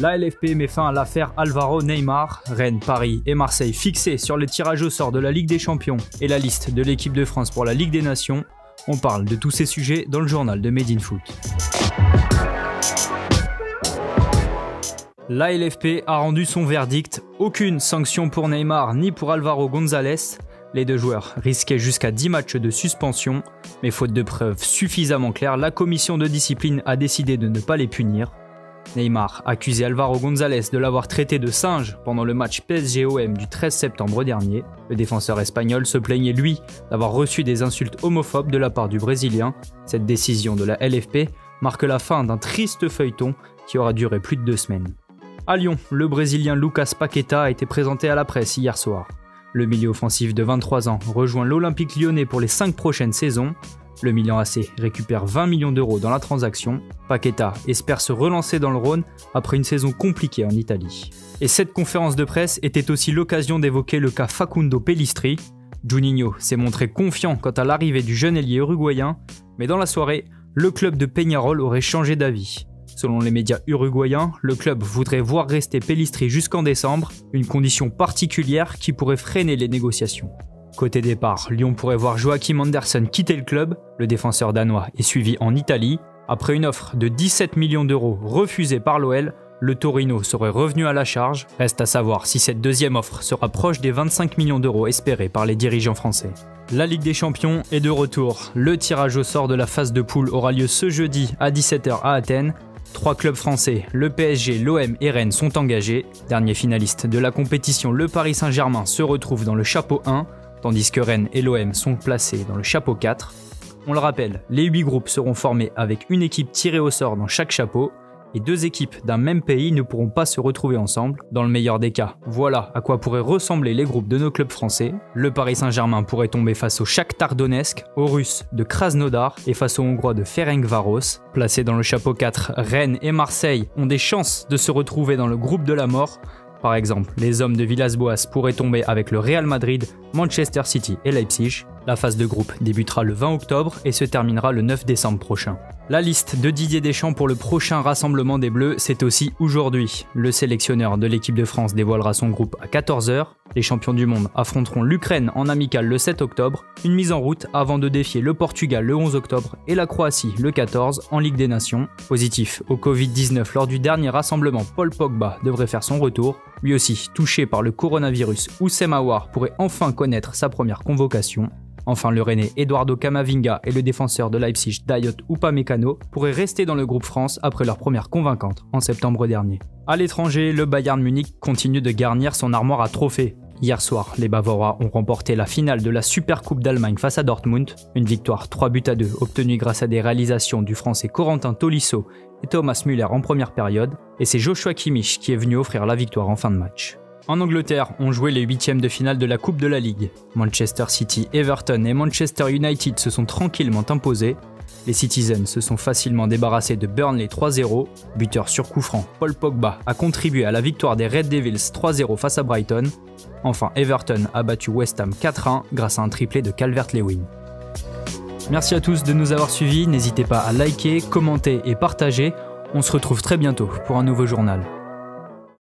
La LFP met fin à l'affaire Álvaro Neymar. Rennes, Paris et Marseille fixés sur le tirage au sort de la Ligue des Champions et la liste de l'équipe de France pour la Ligue des Nations. On parle de tous ces sujets dans le journal de Made in Foot. La LFP a rendu son verdict. Aucune sanction pour Neymar ni pour Álvaro González. Les deux joueurs risquaient jusqu'à 10 matchs de suspension, mais faute de preuves suffisamment claires, la commission de discipline a décidé de ne pas les punir. Neymar accusait Álvaro González de l'avoir traité de singe pendant le match PSG-OM du 13 septembre dernier. Le défenseur espagnol se plaignait lui d'avoir reçu des insultes homophobes de la part du Brésilien. Cette décision de la LFP marque la fin d'un triste feuilleton qui aura duré plus de 2 semaines. À Lyon, le Brésilien Lucas Paqueta a été présenté à la presse hier soir. Le milieu offensif de 23 ans rejoint l'Olympique lyonnais pour les 5 prochaines saisons. Le Milan AC récupère 20 millions d'euros dans la transaction. Paqueta espère se relancer dans le Rhône après une saison compliquée en Italie. Et cette conférence de presse était aussi l'occasion d'évoquer le cas Facundo Pellistri. Juninho s'est montré confiant quant à l'arrivée du jeune ailier uruguayen, mais dans la soirée, le club de Peñarol aurait changé d'avis. Selon les médias uruguayens, le club voudrait voir rester Pellistri jusqu'en décembre, une condition particulière qui pourrait freiner les négociations. Côté départ, Lyon pourrait voir Joachim Andersen quitter le club. Le défenseur danois est suivi en Italie. Après une offre de 17 millions d'euros refusée par l'OL, le Torino serait revenu à la charge. Reste à savoir si cette deuxième offre sera proche des 25 millions d'euros espérés par les dirigeants français. La Ligue des Champions est de retour. Le tirage au sort de la phase de poule aura lieu ce jeudi à 17h à Athènes. 3 clubs français, le PSG, l'OM et Rennes sont engagés. Dernier finaliste de la compétition, le Paris Saint-Germain se retrouve dans le chapeau 1, tandis que Rennes et l'OM sont placés dans le chapeau 4. On le rappelle, les 8 groupes seront formés avec une équipe tirée au sort dans chaque chapeau, et 2 équipes d'un même pays ne pourront pas se retrouver ensemble. Dans le meilleur des cas, voilà à quoi pourraient ressembler les groupes de nos clubs français. Le Paris Saint-Germain pourrait tomber face au Shakhtar Donetsk, aux Russes de Krasnodar et face aux Hongrois de Ferencváros. Placés dans le chapeau 4, Rennes et Marseille ont des chances de se retrouver dans le groupe de la mort. Par exemple, les hommes de Villas-Boas pourraient tomber avec le Real Madrid, Manchester City et Leipzig. La phase de groupe débutera le 20 octobre et se terminera le 9 décembre prochain. La liste de Didier Deschamps pour le prochain rassemblement des Bleus, c'est aussi aujourd'hui. Le sélectionneur de l'équipe de France dévoilera son groupe à 14h. Les champions du monde affronteront l'Ukraine en amical le 7 octobre. Une mise en route avant de défier le Portugal le 11 octobre et la Croatie le 14 en Ligue des Nations. Positif au Covid-19 lors du dernier rassemblement, Paul Pogba devrait faire son retour. Lui aussi touché par le coronavirus, Houssem Aouar pourrait enfin connaître sa première convocation. Enfin, le Rennais Eduardo Camavinga et le défenseur de Leipzig Dayot Upamecano pourraient rester dans le groupe France après leur première convaincante en septembre dernier. À l'étranger, le Bayern Munich continue de garnir son armoire à trophées. Hier soir, les Bavarois ont remporté la finale de la Super Coupe d'Allemagne face à Dortmund. Une victoire 3-2 obtenue grâce à des réalisations du Français Corentin Tolisso et Thomas Müller en première période. Et c'est Joshua Kimmich qui est venu offrir la victoire en fin de match. En Angleterre, on jouait les 8e de finale de la Coupe de la Ligue. Manchester City, Everton et Manchester United se sont tranquillement imposés. Les Citizens se sont facilement débarrassés de Burnley 3-0. Buteur sur coup franc, Paul Pogba a contribué à la victoire des Red Devils 3-0 face à Brighton. Enfin, Everton a battu West Ham 4-1 grâce à un triplé de Calvert-Lewin. Merci à tous de nous avoir suivis, n'hésitez pas à liker, commenter et partager. On se retrouve très bientôt pour un nouveau journal.